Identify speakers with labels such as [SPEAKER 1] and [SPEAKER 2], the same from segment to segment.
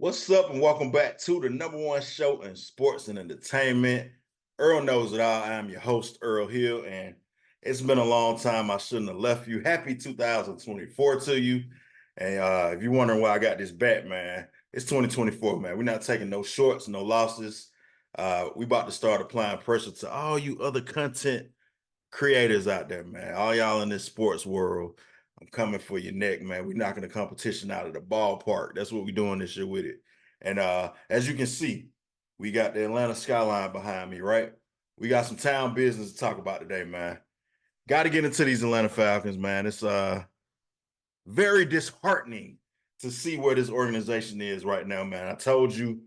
[SPEAKER 1] What's up, and welcome back to the number one show in sports and entertainment. Earl knows it all. I am your host, Earl Hill, and it's been a long time. I shouldn't have left you. Happy 2024 to you. And if you're wondering why I got this back, man, it's 2024, man. We're not taking no shorts, no losses. We about to start applying pressure to all you other content creators out there, man. All y'all in this sports world. I'm coming for your neck, man. We're knocking the competition out of the ballpark. That's what we're doing this year with it. And as you can see, we got the Atlanta skyline behind me, right? We got some town business to talk about today, man. Got to get into these Atlanta Falcons, man. It's very disheartening to see where this organization is right now, man. I told you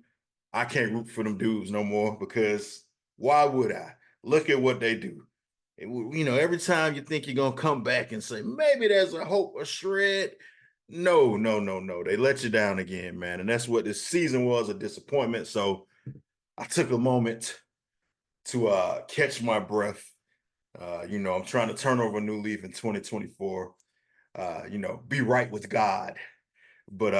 [SPEAKER 1] I can't root for them dudes no more because why would I? Look at what they do. Every time you think you're gonna come back and say maybe there's a hope, a shred. No, no, no, no. They let you down again, man. And that's what this season was, a disappointment. So I took a moment to catch my breath. I'm trying to turn over a new leaf in 2024. Be right with God. But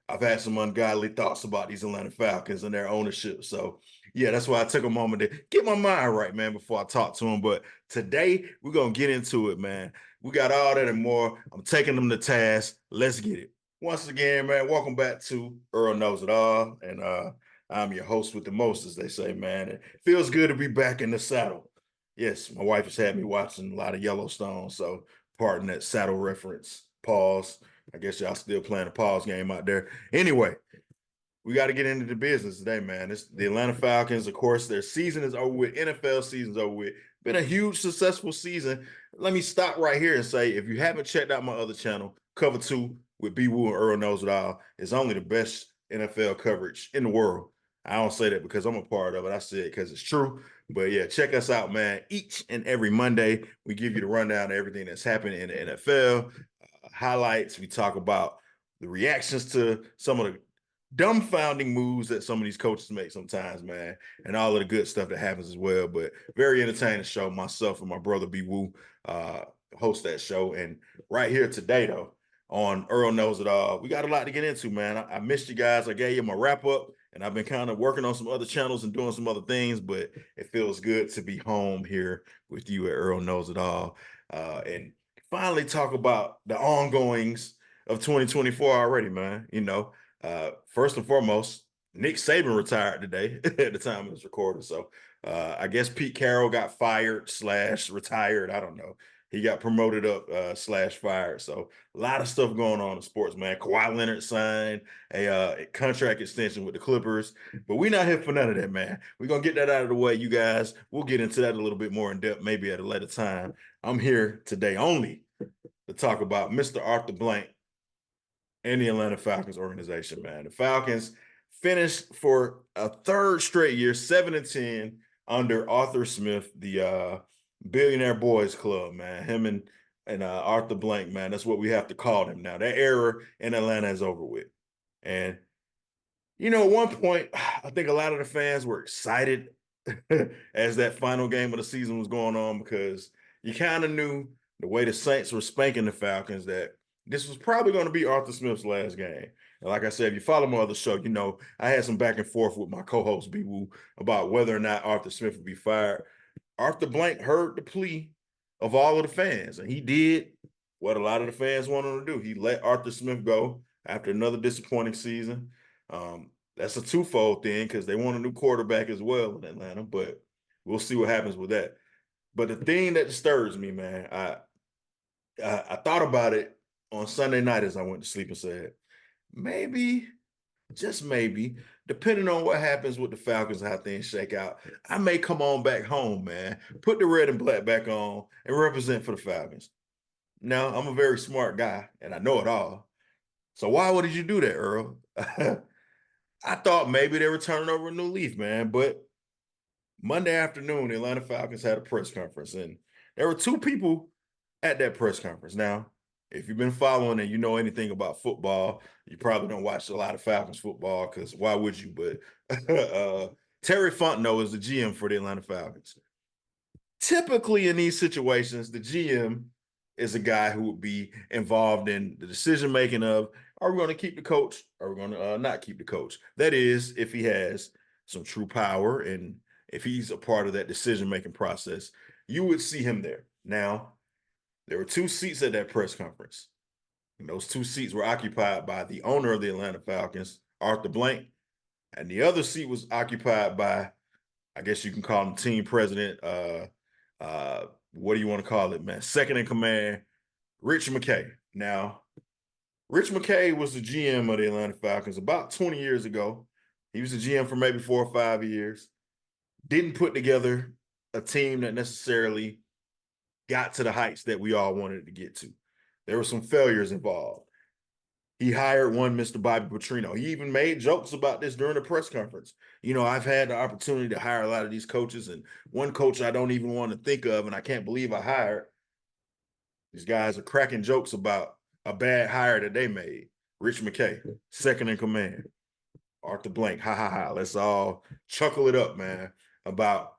[SPEAKER 1] I've had some ungodly thoughts about these Atlanta Falcons and their ownership. So yeah, that's why I took a moment to get my mind right, man, before I talk to them. But today we're gonna get into it, man. We got all that and more. I'm taking them to task. Let's get it. Once again, man, welcome back to Earl Knows It All. And I'm your host with the most, as they say, man. It feels good to be back in the saddle. Yes, my wife has had me watching a lot of Yellowstone, so pardon that saddle reference. Pause. I guess y'all still playing a pause game out there. Anyway, we got to get into the business today, man. It's the Atlanta Falcons. Of course, their season is over with. NFL season's over with. Been a huge, successful season. Let me stop right here and say, if you haven't checked out my other channel, Cover Two with B Woo and Earl Knows It All, it's only the best NFL coverage in the world. I don't say that because I'm a part of it. I say it because it's true. But yeah, check us out, man. Each and every Monday, we give you the rundown of everything that's happening in the NFL, highlights. We talk about the reactions to some of the dumbfounding moves that some of these coaches make sometimes, man, and all of the good stuff that happens as well. But very entertaining show. Myself and my brother B Woo host that show. And right here today, though, on Earl Knows It All, we got a lot to get into, man. I missed you guys. I gave you my wrap up, and I've been kind of working on some other channels and doing some other things, but it feels good to be home here with you at Earl Knows It All. And finally talk about the ongoings of 2024 already, man. First and foremost, Nick Saban retired today at the time of this recording. So I guess Pete Carroll got fired / retired. I don't know. He got promoted up / fired. So a lot of stuff going on in sports, man. Kawhi Leonard signed a contract extension with the Clippers, but we're not here for none of that, man. We're gonna get that out of the way, you guys. We'll get into that a little bit more in depth, maybe at a later time. I'm here today only to talk about Mr. Arthur Blank and the Atlanta Falcons organization, man. The Falcons finished for a third straight year, 7-10 under Arthur Smith, the Billionaire Boys Club, man. Him and Arthur Blank, man. That's what we have to call him now. That era in Atlanta is over with. And at one point, I think a lot of the fans were excited as that final game of the season was going on because you kind of knew the way the Saints were spanking the Falcons that this was probably going to be Arthur Smith's last game. And like I said, if you follow my other show, I had some back and forth with my co-host B Woo about whether or not Arthur Smith would be fired. Arthur Blank heard the plea of all of the fans, and he did what a lot of the fans wanted him to do. He let Arthur Smith go after another disappointing season. That's a twofold thing because they want a new quarterback as well in Atlanta, but we'll see what happens with that. But the thing that disturbs me, man, I thought about it on Sunday night as I went to sleep and said, maybe, just maybe, depending on what happens with the Falcons and how things shake out, I may come on back home, man, put the red and black back on and represent for the Falcons. Now, I'm a very smart guy and I know it all. So why would you do that, Earl? I thought maybe they were turning over a new leaf, man. But Monday afternoon, the Atlanta Falcons had a press conference, and there were two people at that press conference. Now, if you've been following and you know anything about football, you probably don't watch a lot of Falcons football because why would you? But Terry Fontenot is the GM for the Atlanta Falcons. Typically, in these situations, the GM is a guy who would be involved in the decision making of, are we going to keep the coach? Or are we going to not keep the coach? That is, if he has some true power and if he's a part of that decision-making process, you would see him there. Now, there were 2 seats at that press conference. And those 2 seats were occupied by the owner of the Atlanta Falcons, Arthur Blank, and the other seat was occupied by, I guess you can call him team president. What do you want to call it, man? Second in command, Rich McKay. Now, Rich McKay was the GM of the Atlanta Falcons about 20 years ago. He was the GM for maybe 4 or 5 years. Didn't put together a team that necessarily got to the heights that we all wanted to get to. There were some failures involved. He hired one Mr. Bobby Petrino. He even made jokes about this during the press conference. You know, I've had the opportunity to hire a lot of these coaches, and one coach I don't even want to think of, and I can't believe I hired. These guys are cracking jokes about a bad hire that they made. Rich McKay, second in command. Arthur Blank, ha ha ha. Let's all chuckle it up, man, about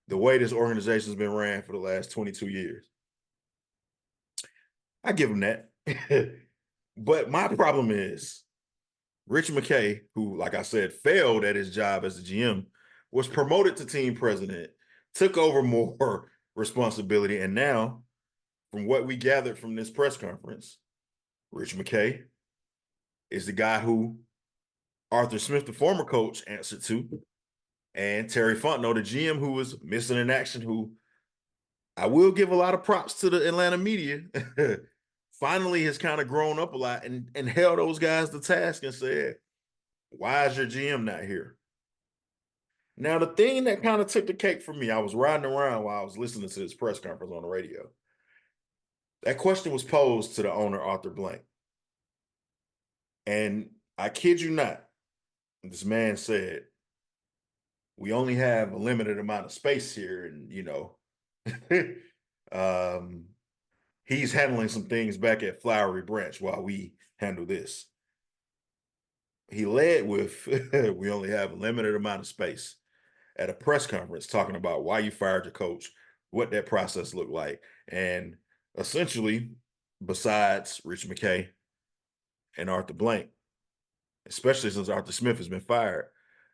[SPEAKER 1] the way this organization's been ran for the last 22 years. I give him that. But my problem is Rich McKay, who, like I said, failed at his job as the GM, was promoted to team president, took over more responsibility, and now, from what we gathered from this press conference, Rich McKay is the guy who Arthur Smith, the former coach, answered to, and Terry Fontenot, the GM, who was missing in action, who I will give a lot of props to the Atlanta media, finally has kind of grown up a lot and held those guys to task and said, why is your GM not here? Now, the thing that kind of took the cake for me, I was riding around while I was listening to this press conference on the radio. That question was posed to the owner, Arthur Blank. And I kid you not, this man said, we only have a limited amount of space here. And, you know, he's handling some things back at Flowery Branch while we handle this. He led with, we only have a limited amount of space at a press conference talking about why you fired your coach, what that process looked like. And essentially, besides Rich McKay and Arthur Blank, especially since Arthur Smith has been fired,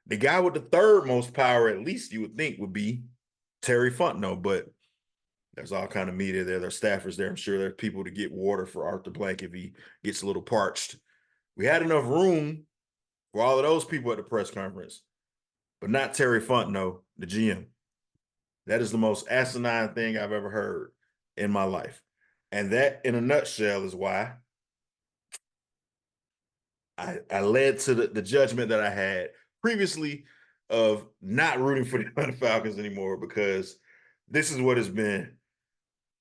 [SPEAKER 1] the guy with the third most power, at least you would think, would be Terry Fontenot. But there's all kind of media there. There's staffers there. I'm sure there's people to get water for Arthur Blank if he gets a little parched. We had enough room for all of those people at the press conference, but not Terry Fontenot, the GM. That is the most asinine thing I've ever heard in my life. And that, in a nutshell, is why I led to the judgment that I had previously of not rooting for the Atlanta Falcons anymore, because this is what it's been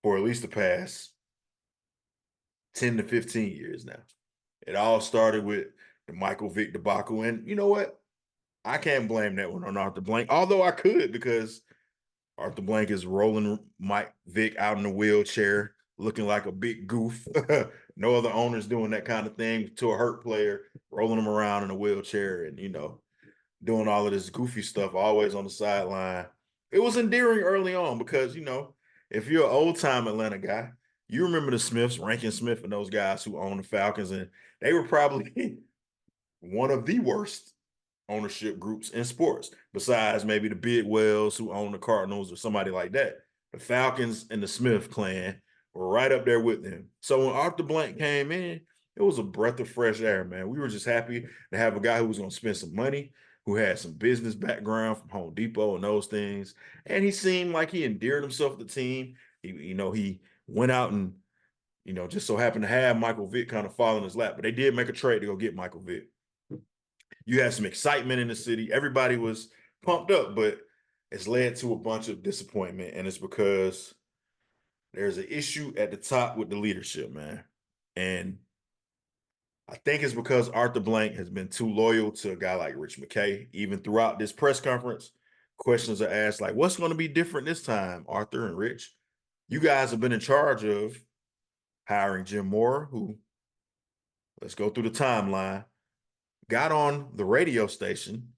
[SPEAKER 1] for at least the past 10 to 15 years now. It all started with the Michael Vick debacle. And you know what? I can't blame that one on Arthur Blank, although I could, because Arthur Blank is rolling Mike Vick out in a wheelchair, looking like a big goof. No other owners doing that kind of thing to a hurt player, rolling him around in a wheelchair and, you know, doing all of this goofy stuff, always on the sideline. It was endearing early on because, you know, if you're an old-time Atlanta guy, you remember the Smiths, Rankin Smith and those guys who owned the Falcons, and they were probably one of the worst ownership groups in sports, besides maybe the Bidwells who own the Cardinals or somebody like that. The Falcons and the Smith clan were right up there with them. So when Arthur Blank came in, it was a breath of fresh air, man. We were just happy to have a guy who was going to spend some money, who had some business background from Home Depot and those things. And he seemed like he endeared himself to the team. He went out and, just so happened to have Michael Vick kind of fall in his lap. But they did make a trade to go get Michael Vick. You had some excitement in the city. Everybody was pumped up, but it's led to a bunch of disappointment. And it's because there's an issue at the top with the leadership, man. And I think it's because Arthur Blank has been too loyal to a guy like Rich McKay. Even throughout this press conference, questions are asked like, what's going to be different this time, Arthur and Rich? You guys have been in charge of hiring Jim Mora, who, let's go through the timeline, got on the radio station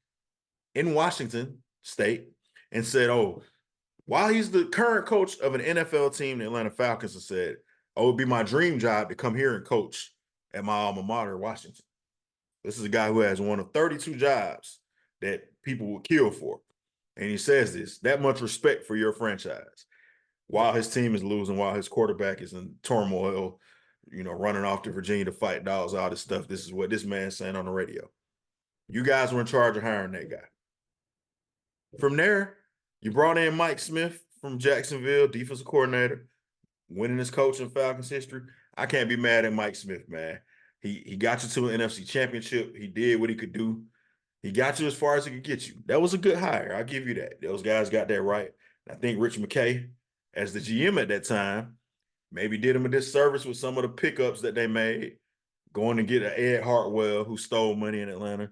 [SPEAKER 1] in Washington State and said, while he's the current coach of an NFL team, the Atlanta Falcons, and said, it'd be my dream job to come here and coach at my alma mater, Washington. This is a guy who has one of 32 jobs that people would kill for. And he says this, that much respect for your franchise. While his team is losing, while his quarterback is in turmoil, running off to Virginia to fight dogs, all this stuff. This is what this man's saying on the radio. You guys were in charge of hiring that guy. From there, you brought in Mike Smith from Jacksonville, defensive coordinator, winningest coach in Falcons history. I can't be mad at Mike Smith, man. He got you to an NFC championship. He did what he could do. He got you as far as he could get you. That was a good hire. I'll give you that. Those guys got that right. I think Rich McKay, as the GM at that time, maybe did him a disservice with some of the pickups that they made, going to get an Ed Hartwell who stole money in Atlanta,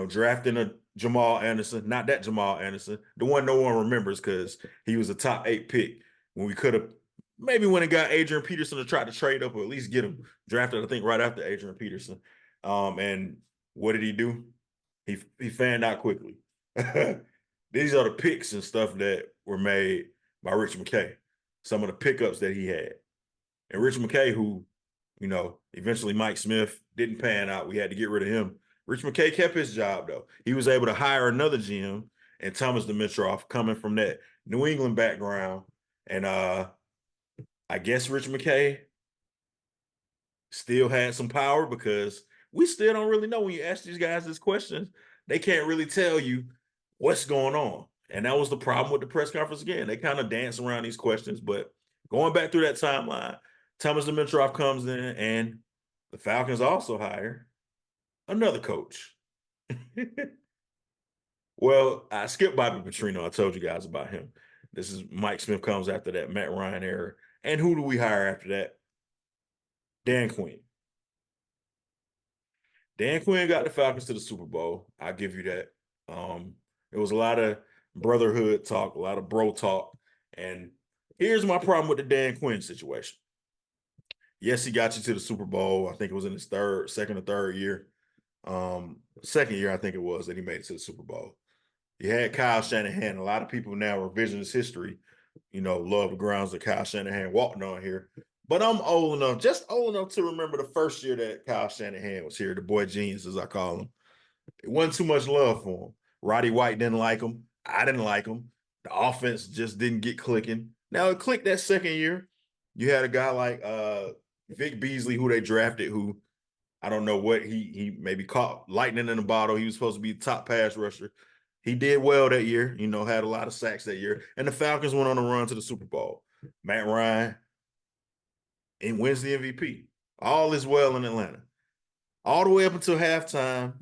[SPEAKER 1] drafting a Jamal Anderson, not that Jamal Anderson, the one no one remembers because he was a top 8 pick when we could have maybe went and got Adrian Peterson to try to trade up or at least get him drafted, I think, right after Adrian Peterson. And what did he do? He fanned out quickly. These are the picks and stuff that were made by Rich McKay, some of the pickups that he had. And Rich McKay, who, eventually Mike Smith didn't pan out. We had to get rid of him. Rich McKay kept his job, though. He was able to hire another GM, and Thomas Dimitroff, coming from that New England background. And I guess Rich McKay still had some power because we still don't really know when you ask these guys these questions. They can't really tell you what's going on. And that was the problem with the press conference again. They kind of dance around these questions. But going back through that timeline, Thomas Dimitroff comes in, and the Falcons also hire another coach. Well, I skipped Bobby Petrino. I told you guys about him. This is Mike Smith comes after that Matt Ryan era. And who do we hire after that? Dan Quinn. Dan Quinn got the Falcons to the Super Bowl. I'll give you that. There was a lot of brotherhood talk, a lot of bro talk. And here's my problem with the Dan Quinn situation. Yes, he got you to the Super Bowl. I think it was in his second or third year. Second year, I think it was, that he made it to the Super Bowl. You had Kyle Shanahan. A lot of people now, revisionist history, love the grounds that Kyle Shanahan walked on here. But I'm just old enough to remember the first year that Kyle Shanahan was here, the boy genius, as I call him. It wasn't too much love for him. Roddy White didn't like him. I didn't like him. The offense just didn't get clicking. Now, it clicked that second year. You had a guy like Vic Beasley, who they drafted, who I don't know what he maybe caught lightning in a bottle. He was supposed to be the top pass rusher. He did well that year, had a lot of sacks that year. And the Falcons went on a run to the Super Bowl. Matt Ryan and wins the MVP. All is well in Atlanta. All the way up until halftime,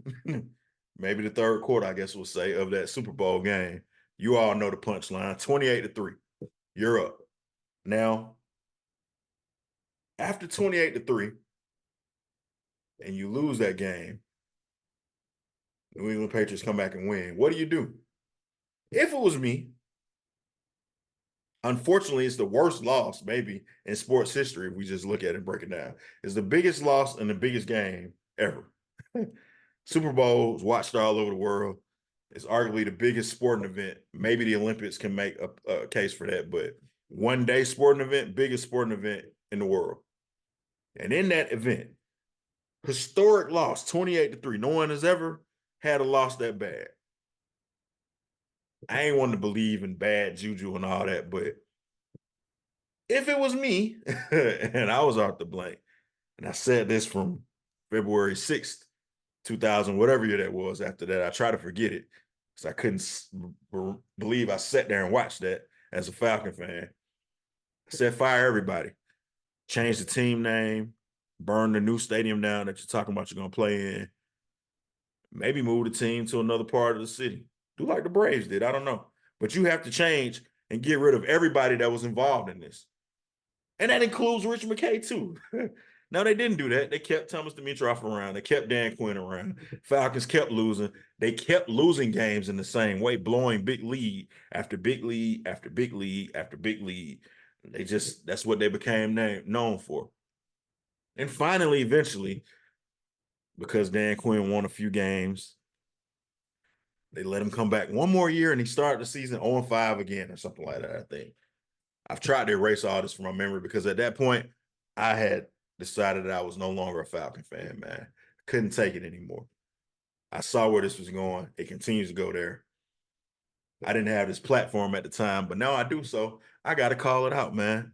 [SPEAKER 1] maybe the third quarter, I guess we'll say, of that Super Bowl game. You all know the punchline, 28-3. You're up. Now, after 28-3, and you lose that game, New England Patriots come back and win. What do? If it was me, unfortunately, it's the worst loss maybe in sports history if we just look at it and break it down. It's the biggest loss in the biggest game ever. Super Bowl is watched all over the world. It's arguably the biggest sporting event. Maybe the Olympics can make a case for that, but one-day sporting event, biggest sporting event in the world. And in that event, historic loss, 28-3. No one has ever had a loss that bad. I ain't wanting to believe in bad juju and all that, but if it was me and I was out the blank, and I said this from February 6th, 2000, whatever year that was after that, I try to forget it because I couldn't believe I sat there and watched that as a Falcon fan. I said, fire everybody. Change the team name, burn the new stadium down that you're talking about you're going to play in. Maybe move the team to another part of the city. Do like the Braves did. I don't know. But you have to change and get rid of everybody that was involved in this. And that includes Rich McKay, too. No, they didn't do that. They kept Thomas Dimitroff around. They kept Dan Quinn around. Falcons kept losing. They kept losing games in the same way, blowing big lead after big lead after big lead after big lead. That's what they became known for. And finally, eventually, because Dan Quinn won a few games, they let him come back one more year, and he started the season 0-5 again or something like that, I think. I've tried to erase all this from my memory because at that point, I had decided that I was no longer a Falcon fan, man. Couldn't take it anymore. I saw where this was going. It continues to go there. I didn't have this platform at the time, but now I do. So I got to call it out, man.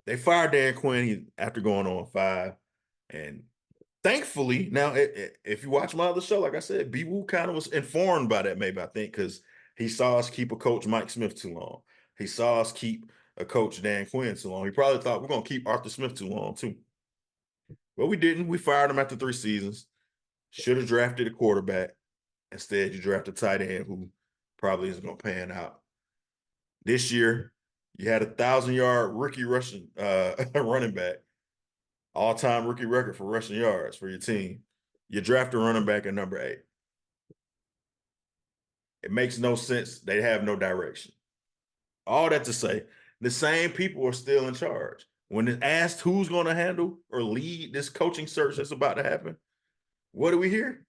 [SPEAKER 1] They fired Dan Quinn after going on 5. And thankfully, now if you watch my other show, like I said, B. Woo kind of was informed by that, maybe, I think, because he saw us keep a coach Mike Smith too long. He saw us keep a coach Dan Quinn too long. He probably thought we're going to keep Arthur Smith too long, too. But we didn't. We fired him after 3 seasons. Should have drafted a quarterback. Instead, you draft a tight end who probably isn't going to pan out. This year, you had 1,000-yard rookie rushing running back, all-time rookie record for rushing yards for your team. You draft a running back at number 8. It makes no sense. They have no direction. All that to say, the same people are still in charge. When asked who's going to handle or lead this coaching search that's about to happen, what do we hear?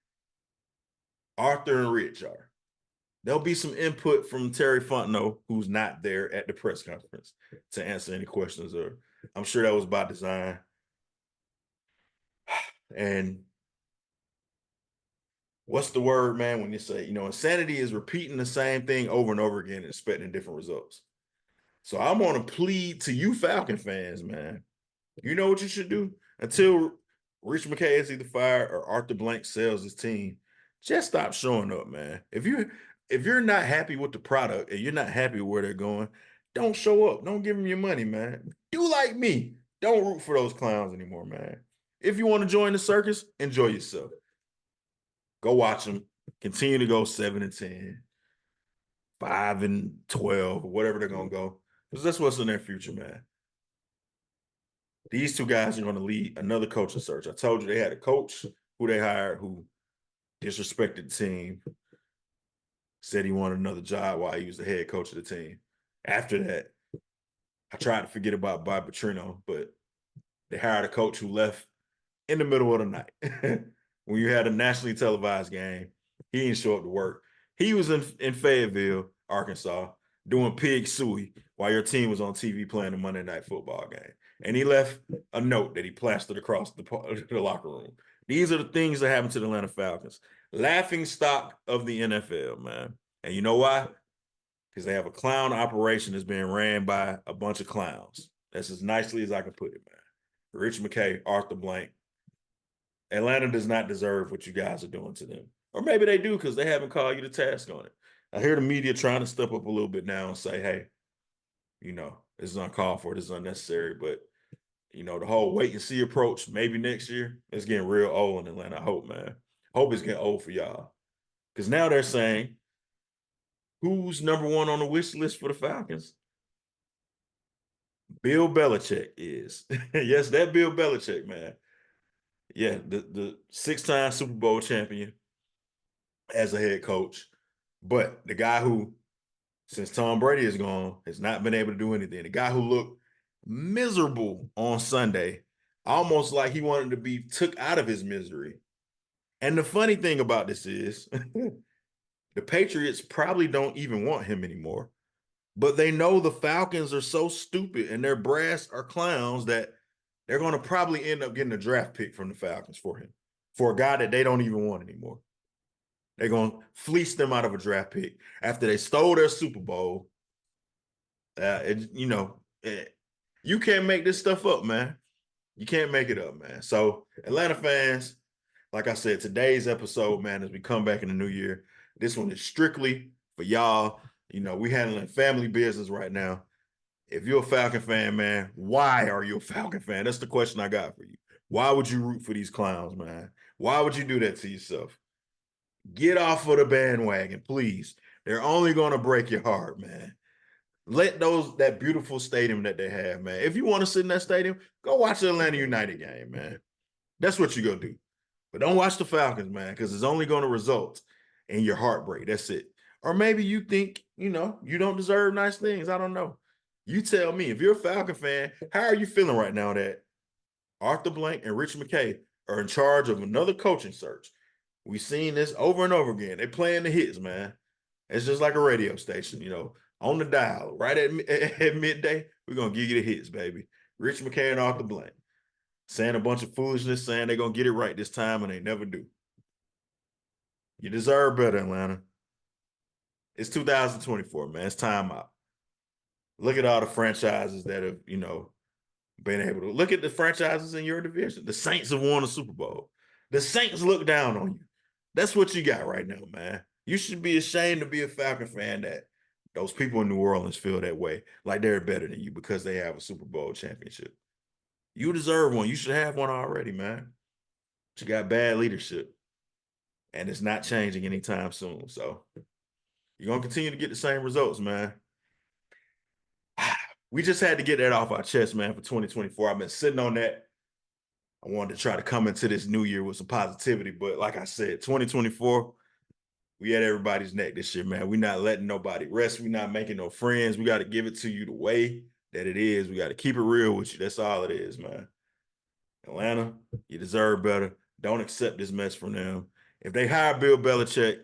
[SPEAKER 1] Arthur and Rich are. There'll be some input from Terry Fontenot, who's not there at the press conference to answer any questions. Or I'm sure that was by design. And what's the word, man, when you say, insanity is repeating the same thing over and over again and expecting different results. So I'm going to plead to you Falcon fans, man. You know what you should do? Until Rich McKay is either fired or Arthur Blank sells his team, just stop showing up, man. If you're not happy with the product and you're not happy with where they're going, don't show up. Don't give them your money, man. Do like me. Don't root for those clowns anymore, man. If you want to join the circus, enjoy yourself. Go watch them. Continue to go 7-10, 5-12, whatever they're going to go. Because that's what's in their future, man. These 2 guys are going to lead another coaching search. I told you they had a coach who they hired who disrespected the team, said he wanted another job while he was the head coach of the team. After that, I tried to forget about Bob Petrino, but they hired a coach who left in the middle of the night. When you had a nationally televised game, he didn't show up to work. He was in Fayetteville, Arkansas, doing pig suey while your team was on TV playing a Monday Night Football game. And he left a note that he plastered across the locker room. These are the things that happen to the Atlanta Falcons. Laughing stock of the NFL, man. And you know why? Because they have a clown operation that's being ran by a bunch of clowns. That's as nicely as I can put it, man. Rich McKay, Arthur Blank. Atlanta does not deserve what you guys are doing to them. Or maybe they do because they haven't called you to task on it. I hear the media trying to step up a little bit now and say, hey, this is uncalled for, this is unnecessary. But, the whole wait and see approach, maybe next year, it's getting real old in Atlanta. I hope, man. Hope it's getting old for y'all. Because now they're saying, who's number 1 on the wish list for the Falcons? Bill Belichick is. Yes, that Bill Belichick, man. Yeah, the 6-time Super Bowl champion as a head coach. But the guy who, since Tom Brady is gone, has not been able to do anything. The guy who looked miserable on Sunday, almost like he wanted to be took out of his misery. And the funny thing about this is the Patriots probably don't even want him anymore. But they know the Falcons are so stupid and their brass are clowns that they're going to probably end up getting a draft pick from the Falcons for him, for a guy that they don't even want anymore. They're going to fleece them out of a draft pick after they stole their Super Bowl. You can't make this stuff up, man. You can't make it up, man. So, Atlanta fans, like I said, today's episode, man, as we come back in the new year, this one is strictly for y'all. We handling family business right now. If you're a Falcon fan, man, why are you a Falcon fan? That's the question I got for you. Why would you root for these clowns, man? Why would you do that to yourself? Get off of the bandwagon, please. They're only going to break your heart, man. Let that beautiful stadium that they have, man. If you want to sit in that stadium, go watch the Atlanta United game, man. That's what you go do. But don't watch the Falcons, man, because it's only going to result in your heartbreak. That's it. Or maybe you think, you don't deserve nice things. I don't know. You tell me. If you're a Falcon fan, how are you feeling right now that Arthur Blank and Rich McKay are in charge of another coaching search? We've seen this over and over again. They're playing the hits, man. It's just like a radio station, on the dial. Right at midday, we're going to give you the hits, baby. Rich McKay and Arthur Blank. saying a bunch of foolishness, saying they're going to get it right this time, and they never do. You deserve better, Atlanta. It's 2024, man. It's time out. Look at all the franchises that have, been able to look at the franchises in your division. The Saints have won a Super Bowl. The Saints look down on you. That's what you got right now, man. You should be ashamed to be a Falcon fan that those people in New Orleans feel that way, like they're better than you because they have a Super Bowl championship. You deserve one. You should have one already, man. But you got bad leadership, and it's not changing anytime soon. So you're going to continue to get the same results, man. We just had to get that off our chest, man, for 2024. I've been sitting on that. I wanted to try to come into this new year with some positivity, but like I said, 2024, we had everybody's neck this year, man. We're not letting nobody rest. We're not making no friends. We got to give it to you the way that it is. We got to keep it real with you. That's all it is, man. Atlanta, you deserve better. Don't accept this mess from them. If they hire Bill Belichick,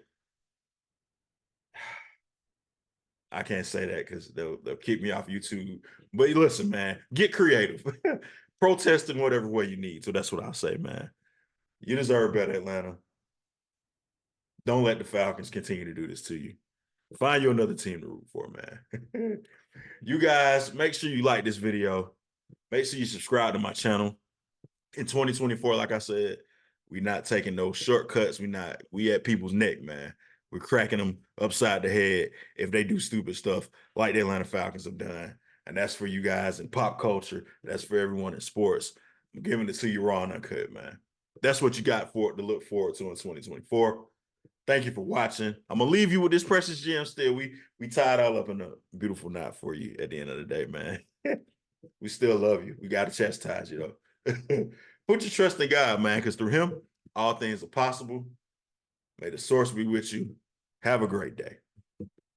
[SPEAKER 1] I can't say that because they'll kick me off YouTube. But listen, man, get creative. Protest in whatever way you need. So that's what I'll say, man. You deserve better, Atlanta. Don't let the Falcons continue to do this to you. Find you another team to root for, man. You guys, make sure you like this video. Make sure you subscribe to my channel. In 2024, like I said, we're not taking no shortcuts. We at people's neck, man. We're cracking them upside the head if they do stupid stuff like the Atlanta Falcons have done. And that's for you guys in pop culture. That's for everyone in sports. I'm giving it to you raw and uncut, man. That's what you got for it to look forward to in 2024. Thank you for watching. I'm gonna leave you with this precious gem still. We tied all up in a beautiful knot for you at the end of the day, man. We still love you. We got to chastise you, though. Put your trust in God, man, because through him, all things are possible. May the source be with you. Have a great day.